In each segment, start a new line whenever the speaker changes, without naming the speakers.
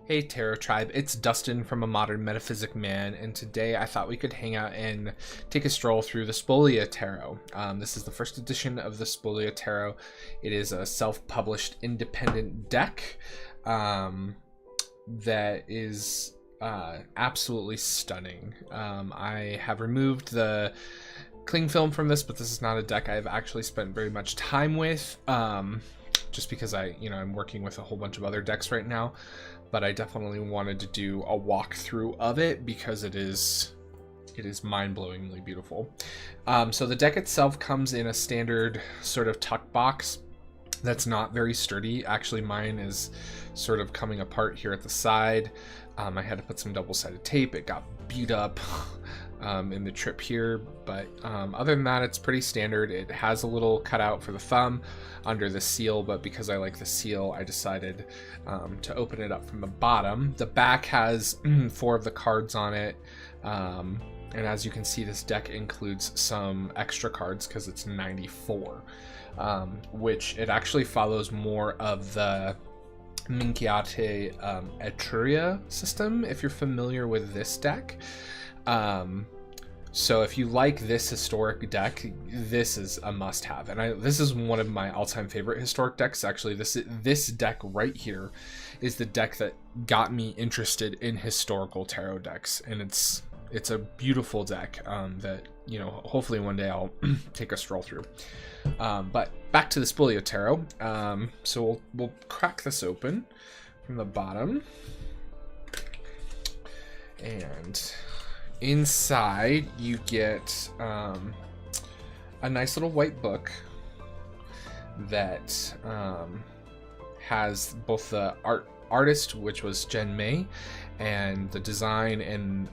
Hey Tarot Tribe, it's Dustin from A Modern Metaphysic Man, and today I thought we could hang out and take a stroll through the Spolia Tarot. This is the first edition of the Spolia Tarot. It is a self-published independent deck that is absolutely stunning. I have removed the cling film from this, but this is not a deck I've actually spent very much time with, just because I'm working with a whole bunch of other decks right now. But I definitely wanted to do a walkthrough of it because it is mind-blowingly beautiful. So the deck itself comes in a standard sort of tuck box that's not very sturdy. Actually, mine is sort of coming apart here at the side. I had to put some double-sided tape. It got beat up in the trip here, but other than that, it's pretty standard. It has a little cutout for the thumb under the seal, but because I like the seal, I decided to open it up from the bottom. The back has 4 of the cards on it, and as you can see, this deck includes some extra cards because it's 94, which it actually follows more of the Minchiate Etruria system, if you're familiar with this deck. So if you like this historic deck, this is a must-have, and this is one of my all-time favorite historic decks. Actually, this deck right here is the deck that got me interested in historical tarot decks, and it's a beautiful deck that hopefully one day I'll take a stroll through. But back to the Spolia Tarot. So we'll crack this open from the bottom, and inside you get a nice little white book that has both the artist, which was Jen May, and the design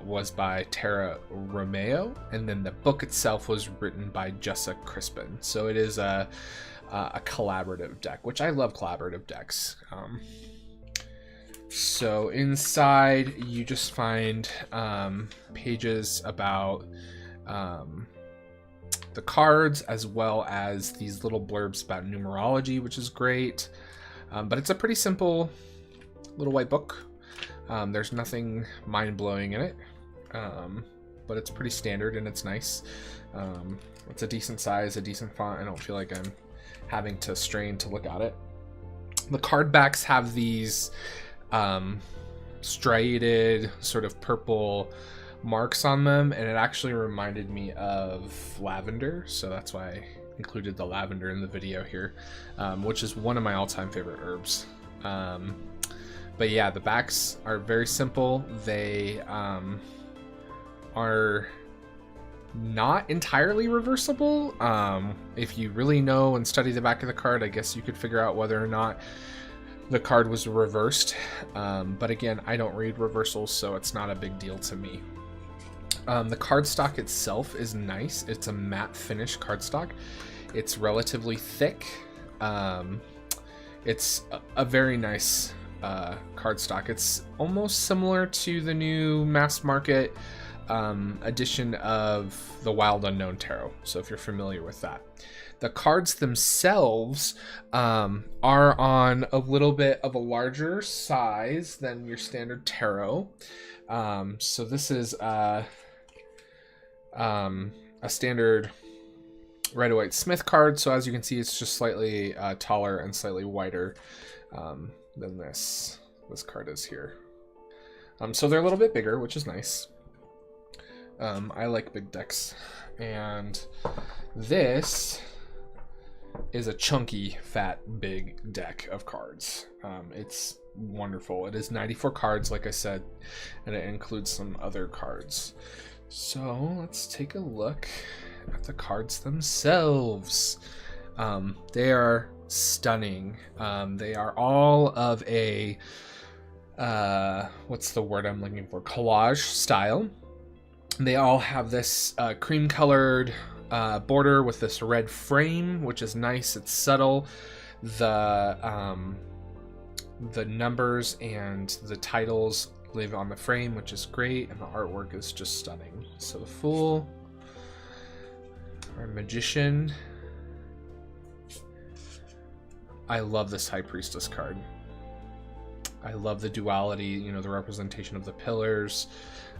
was by Tara Romeo, and then the book itself was written by Jessa Crispin. So it is a collaborative deck, which I love collaborative decks. So inside you just find pages about the cards, as well as these little blurbs about numerology, which is great. But it's a pretty simple little white book. There's nothing mind-blowing in it, but it's pretty standard and it's nice. It's a decent size, a decent font. I don't feel like I'm having to strain to look at it. The card backs have these striated sort of purple marks on them, and it actually reminded me of lavender, so that's why I included the lavender in the video here, which is one of my all-time favorite herbs. But yeah, the backs are very simple. They are not entirely reversible. If you really know and study the back of the card, I guess you could figure out whether or not the card was reversed, but again, I don't read reversals, so it's not a big deal to me. The cardstock itself is nice. It's a matte finish cardstock. It's relatively thick. It's a very nice cardstock. It's almost similar to the new mass market edition of the Wild Unknown Tarot, so if you're familiar with that. The cards themselves are on a little bit of a larger size than your standard tarot. So this is a standard Rider-Waite Smith card. So as you can see, it's just slightly taller and slightly wider than this card is here. So they're a little bit bigger, which is nice. I like big decks, and this is a chunky, fat, big deck of cards. It's wonderful. It is 94 cards, like I said, and it includes some other cards. So let's take a look at the cards themselves. They are stunning. They are all of a what's the word I'm looking for? Collage style. They all have this cream colored border with this red frame, which is nice. It's subtle. The numbers and the titles live on the frame, which is great, and the artwork is just stunning. So the Fool, our Magician. I love this High Priestess card. I love the duality, you know, the representation of the pillars.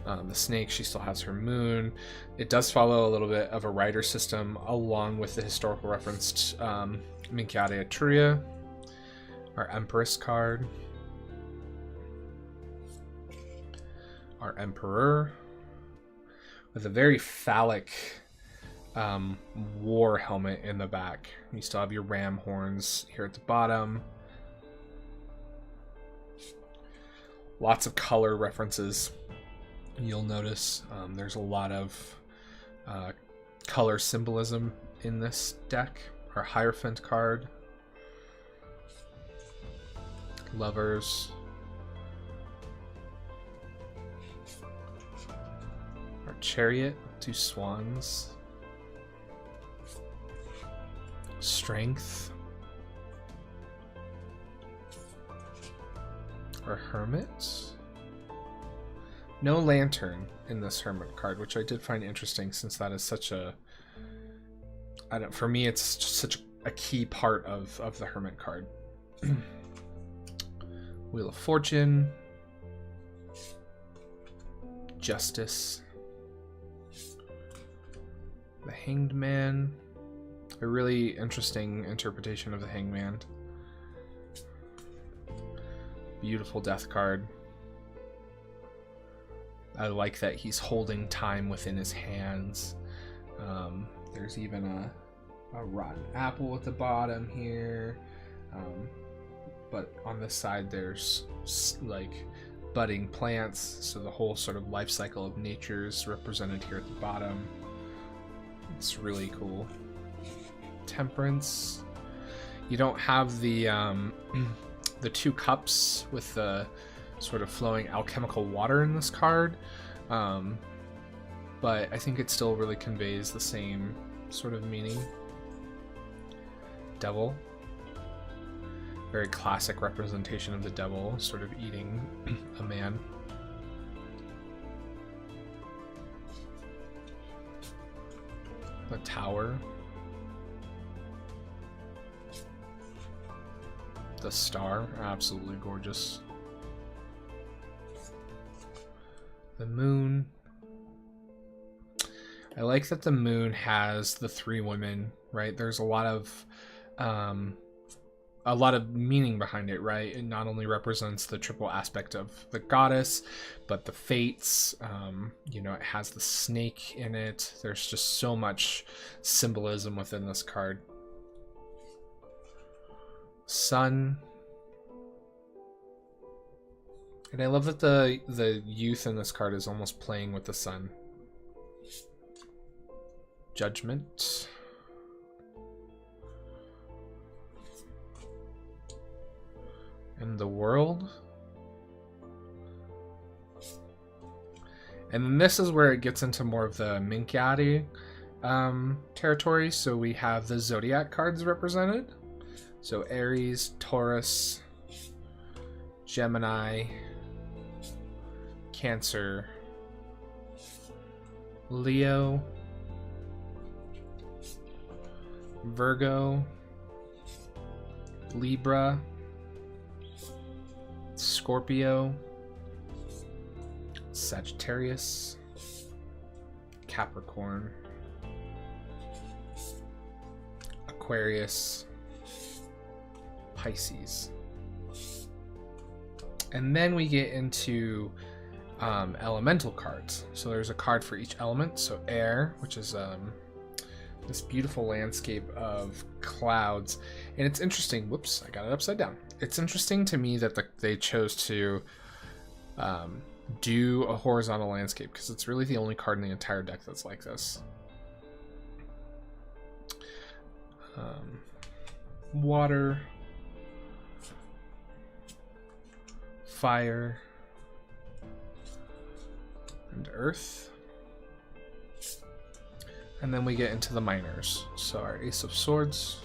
The snake, she still has her moon. It does follow a little bit of a rider system along with the historical referenced Minchiade Etruria, our Empress card, our Emperor, with a very phallic war helmet in the back. You still have your ram horns here at the bottom. Lots of color references. You'll notice there's a lot of color symbolism in this deck. Our Hierophant card, Lovers, our Chariot, 2 swans, Strength, our Hermit. No lantern in this Hermit card, which I did find interesting since that is such a... for me, it's just such a key part of the Hermit card. Wheel of Fortune, Justice, the Hanged Man, a really interesting interpretation of the Hanged Man. Beautiful Death card. I like that he's holding time within his hands. There's even a rotten apple at the bottom here. But on this side there's like budding plants, so the whole sort of life cycle of nature is represented here at the bottom. It's really cool. Temperance. You don't have the 2 cups with the sort of flowing alchemical water in this card, but I think it still really conveys the same sort of meaning. Devil. Very classic representation of the devil sort of eating a man. The Tower. The Star, absolutely gorgeous. The Moon. I like that the Moon has the 3 women, right? There's a lot of meaning behind it, right? It not only represents the triple aspect of the goddess, but the fates. You know, it has the snake in it. There's just so much symbolism within this card. Sun. And I love that the youth in this card is almost playing with the sun. Judgment. And the World. And then this is where it gets into more of the Minchiade territory. So we have the Zodiac cards represented. So Aries, Taurus, Gemini, Cancer, Leo, Virgo, Libra, Scorpio, Sagittarius, Capricorn, Aquarius, Pisces. And then we get into elemental cards. So there's a card for each element. So air, which is this beautiful landscape of clouds. And it's interesting, whoops, I got it upside down. It's interesting to me that they chose to do a horizontal landscape, because it's really the only card in the entire deck that's like this. Water, fire, and earth. And then we get into the minors. So our Ace of Swords,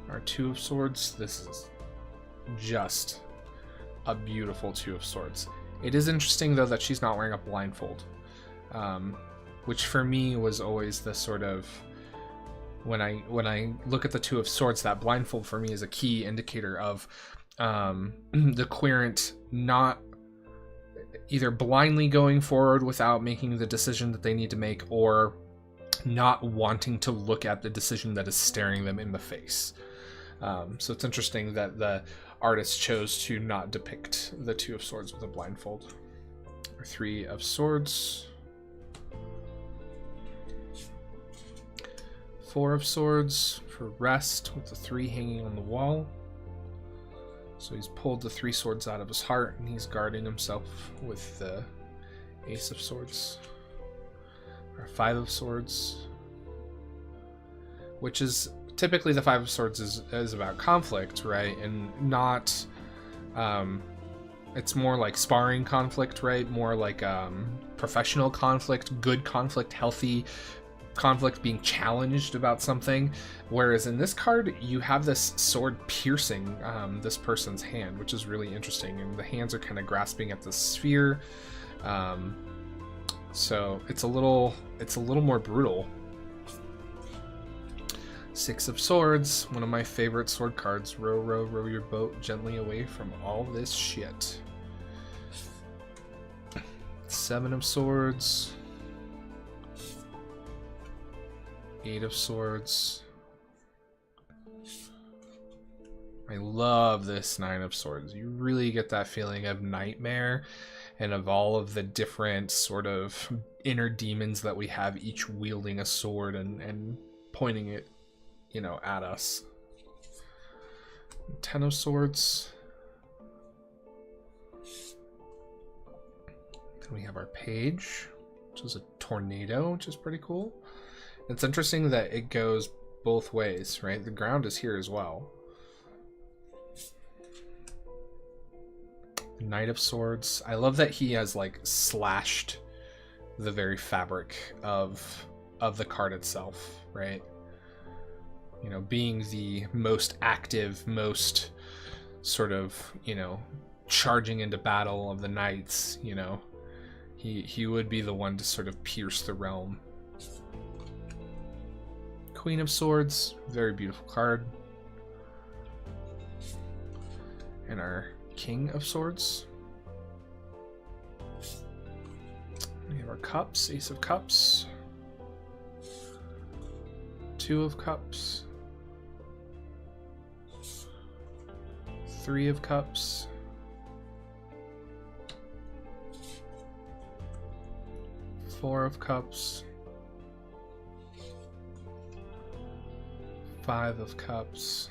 our Two of Swords. This is just a beautiful Two of Swords. It is interesting though that she's not wearing a blindfold, which for me was always the sort of when I look at the Two of Swords, that blindfold for me is a key indicator of the querent not either blindly going forward without making the decision that they need to make, or not wanting to look at the decision that is staring them in the face. So it's interesting that the artist chose to not depict the Two of Swords with a blindfold. Three of Swords. Four of Swords for rest, with the 3 hanging on the wall. So he's pulled the 3 swords out of his heart, and he's guarding himself with the Ace of Swords. Or 5 of Swords. Which is, typically the 5 of Swords is about conflict, right? And not, it's more like sparring conflict, right? More like professional conflict, good conflict, healthy conflict, being challenged about something. Whereas in this card, you have this sword piercing this person's hand, which is really interesting. And the hands are kind of grasping at the sphere. So it's a little more brutal. 6 of Swords, one of my favorite sword cards. Row, row, row your boat gently away from all this shit. 7 of Swords. 8 of Swords. I love this 9 of Swords. You really get that feeling of nightmare and of all of the different sort of inner demons that we have, each wielding a sword and pointing it, you know, at us. 10 of Swords. Then we have our Page, which is a tornado, which is pretty cool. It's interesting that it goes both ways, right? The ground is here as well. Knight of Swords. I love that he has like slashed the very fabric of the card itself, right? You know, being the most active, most sort of, you know, charging into battle of the knights, you know, he would be the one to sort of pierce the realm. Queen of Swords, very beautiful card. And our King of Swords. We have our Cups, Ace of Cups. 2 of Cups. 3 of Cups. 4 of Cups. 5 of Cups.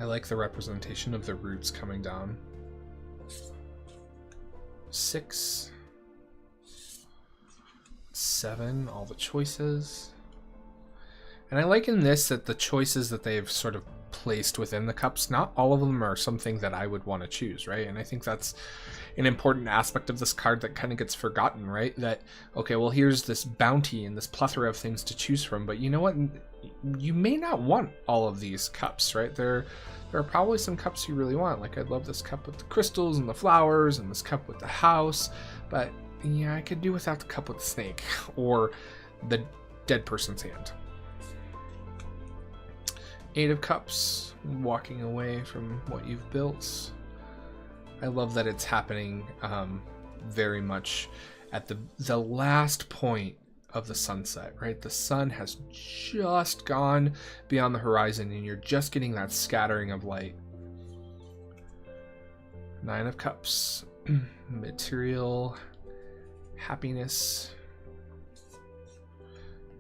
I like the representation of the roots coming down. 6. 7, all the choices. And I like in this that the choices that they've sort of placed within the cups, not all of them are something that I would want to choose, right? And I think that's an important aspect of this card that kind of gets forgotten, right? That, okay, well, here's this bounty and this plethora of things to choose from, but you know what? You may not want all of these cups, right? There are probably some cups you really want. Like, I love this cup with the crystals and the flowers and this cup with the house, but yeah, I could do without the cup with the snake or the dead person's hand. 8 of Cups, walking away from what you've built. I love that it's happening very much at the last point of the sunset, right? The sun has just gone beyond the horizon and you're just getting that scattering of light. 9 of Cups, material, happiness.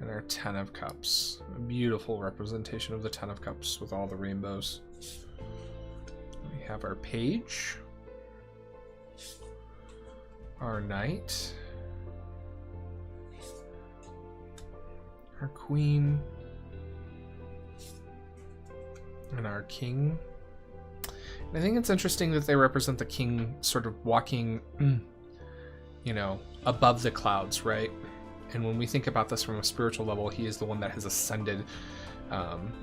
And our 10 of Cups, a beautiful representation of the 10 of Cups with all the rainbows. We have our Page, our Knight, our Queen, and our King. And I think it's interesting that they represent the King sort of walking, you know, above the clouds, right? And when we think about this from a spiritual level, he is the one that has ascended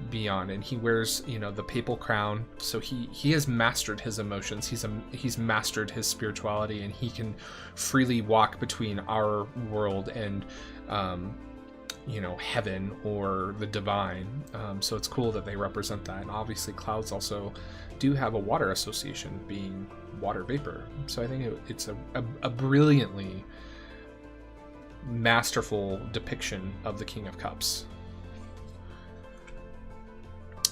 beyond, and he wears, you know, the papal crown. So he has mastered his emotions. He's mastered his spirituality, and he can freely walk between our world and you know, heaven or the divine. So it's cool that they represent that. And obviously clouds also do have a water association, being water vapor. So I think it's a brilliantly masterful depiction of the King of Cups.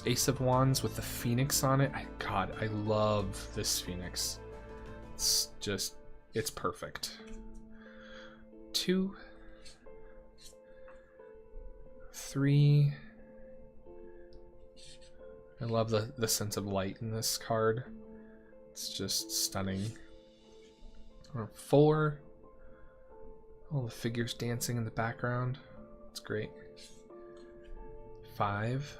Ace of Wands with the Phoenix on it. God, I love this Phoenix. It's perfect. 2, 3. I love the sense of light in this card. It's just stunning. 4. All the figures dancing in the background. It's great. 5.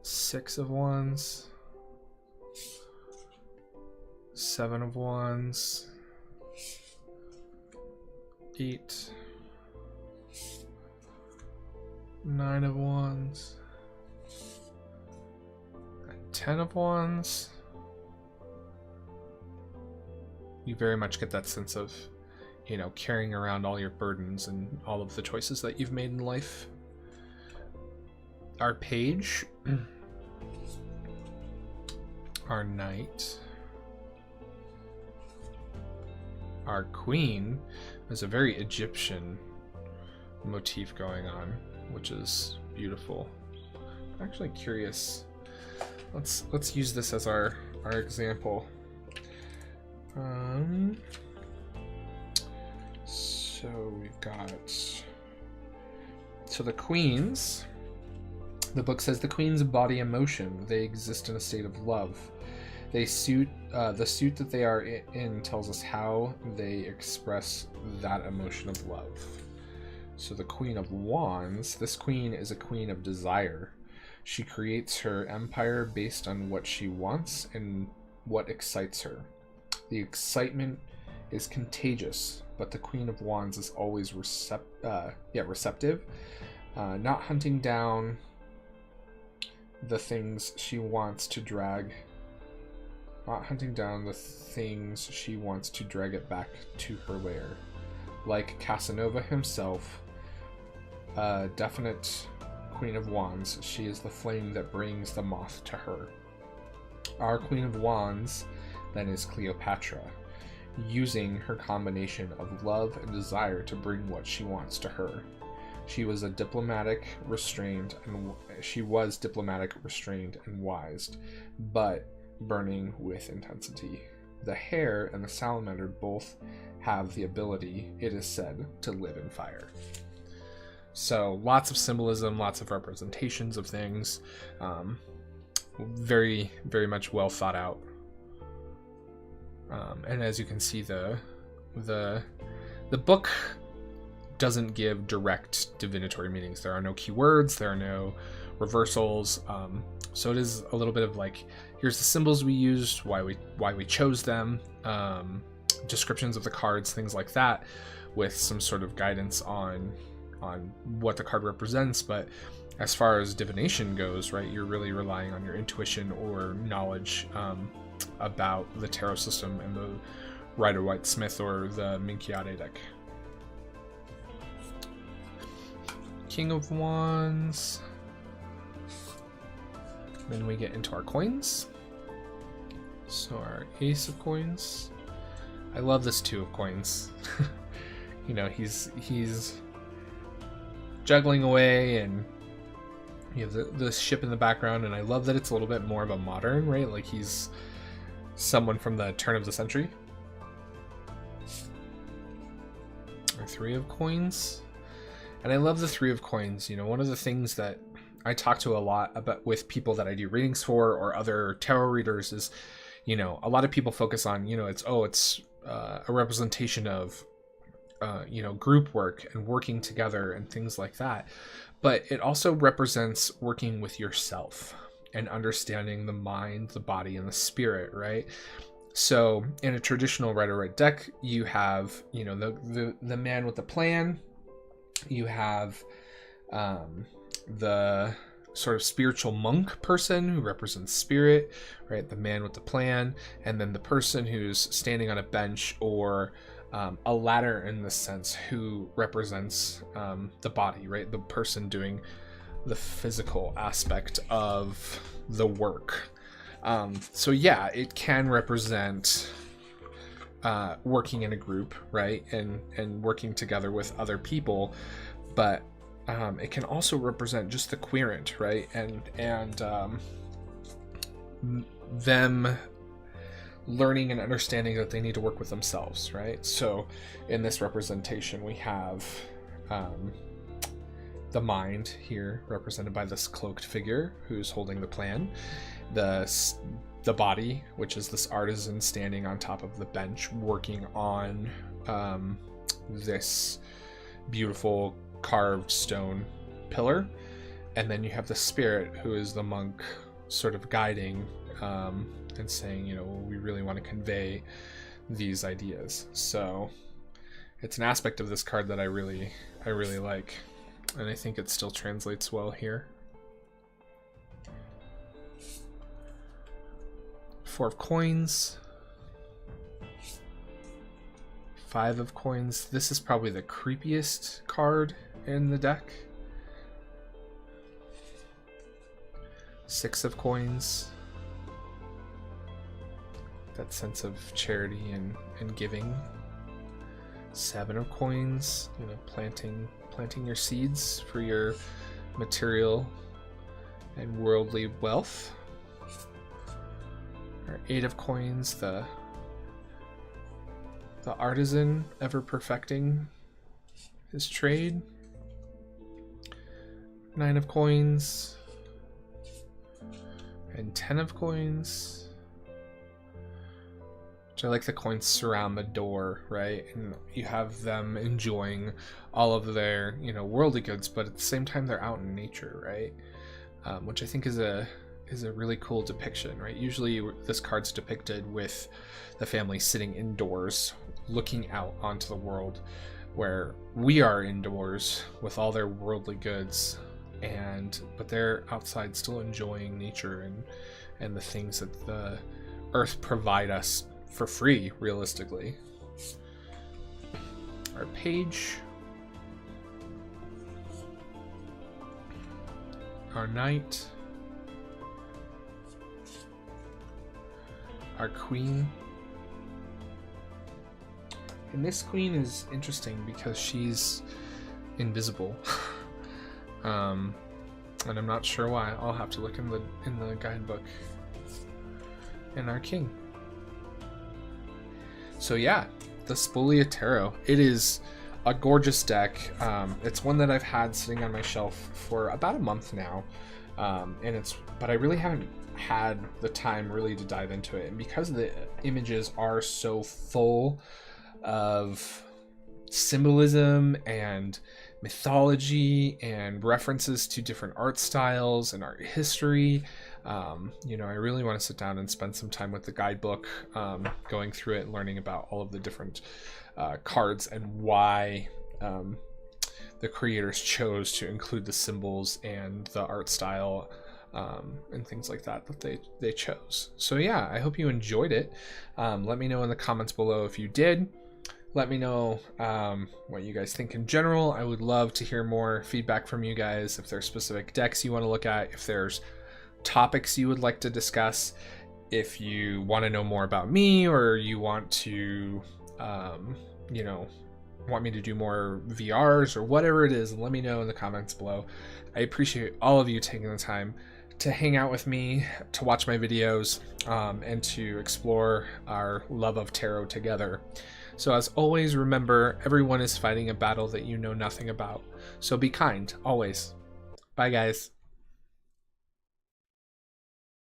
6 of Wands. 7 of Wands. 8. 9 of Wands. 10 of Wands. You very much get that sense of, you know, carrying around all your burdens and all of the choices that you've made in life. Our Page. Our Knight. Our Queen. There's a very Egyptian motif going on, which is beautiful. I'm actually curious. Let's use this as our example. So we've got, so the queens, the book says the queens embody emotion. They exist in a state of love. They suit, the suit that they are in tells us how they express that emotion of love. So the Queen of Wands, this queen is a queen of desire. She creates her empire based on what she wants and what excites her. The excitement is contagious, but the Queen of Wands is always receptive, not hunting down the things she wants to drag, it back to her lair. Like Casanova himself, a definite Queen of Wands, she is the flame that brings the moth to her. Our Queen of Wands then is Cleopatra, using her combination of love and desire to bring what she wants to her. She was diplomatic, restrained, and wise, but burning with intensity. The hare and the salamander both have the ability, it is said, to live in fire. So lots of symbolism, lots of representations of things. Very, very much well thought out. And as you can see, the book doesn't give direct divinatory meanings. There are no keywords, there are no reversals. So it is a little bit of like, here's the symbols we used, why we chose them, descriptions of the cards, things like that, with some sort of guidance on what the card represents. But as far as divination goes, right, you're really relying on your intuition or knowledge about the tarot system and the Rider-Waite-Smith or the Minchiade deck. King of Wands. Then we get into our coins. So our Ace of Coins. I love this Two of Coins. You know, he's juggling away, and you have the ship in the background, and I love that it's a little bit more of a modern, right? Like he's someone from the turn of the century. Our Three of Coins. And I love the Three of Coins. You know, one of the things that I talk to a lot about with people that I do readings for or other tarot readers is, you know, a lot of people focus on, you know, it's a representation of, you know, group work and working together and things like that. But it also represents working with yourself and understanding the mind, the body, and the spirit, right? So in a traditional Rider-Waite deck, you have, you know, the man with the plan. You have the sort of spiritual monk person who represents spirit, right? The man with the plan, and then the person who's standing on a bench or a ladder in the sense, who represents the body, right? The person doing the physical aspect of the work. So yeah, it can represent working in a group, right? And working together with other people, but it can also represent just the querent, right? And them learning and understanding that they need to work with themselves, right? So in this representation, we have the mind here, represented by this cloaked figure who's holding the plan, the body, which is this artisan standing on top of the bench working on this beautiful carved stone pillar, and then you have the spirit, who is the monk, sort of guiding and saying, you know, we really want to convey these ideas. So it's an aspect of this card that I really like, and I think it still translates well here. 4 of coins, 5 of coins. This is probably the creepiest card in the deck. 6 of coins. That sense of charity and giving. 7 of coins, you know, planting your seeds for your material and worldly wealth. 8 of coins, the artisan ever perfecting his trade. 9 of coins and 10 of coins. Which I like, the coins surround the door, right? And you have them enjoying all of their, you know, worldly goods, but at the same time they're out in nature, right? Which I think is a really cool depiction, right? Usually this card's depicted with the family sitting indoors, looking out onto the world, where we are indoors with all their worldly goods, but they're outside still enjoying nature and the things that the earth provide us for free, realistically. Our page, our knight, our queen. And this queen is interesting because she's invisible. And I'm not sure why. I'll have to look in the guidebook. And our king. So yeah, the Spolia Tarot. It is a gorgeous deck. It's one that I've had sitting on my shelf for about a month now. But I really haven't had the time really to dive into it. And because the images are so full of symbolism and mythology and references to different art styles and art history, you know, I really want to sit down and spend some time with the guidebook, going through it and learning about all of the different cards and why the creators chose to include the symbols and the art style and things like that they chose. So yeah, I hope you enjoyed it. Let me know in the comments below if you did. Let me know what you guys think in general. I would love to hear more feedback from you guys. If there's specific decks you want to look at, if there's topics you would like to discuss, if you want to know more about me, or you want to, you know, want me to do more VRs or whatever it is, let me know in the comments below. I appreciate all of you taking the time to hang out with me, to watch my videos, and to explore our love of tarot together. So as always, remember, everyone is fighting a battle that you know nothing about. So be kind, always. Bye, guys.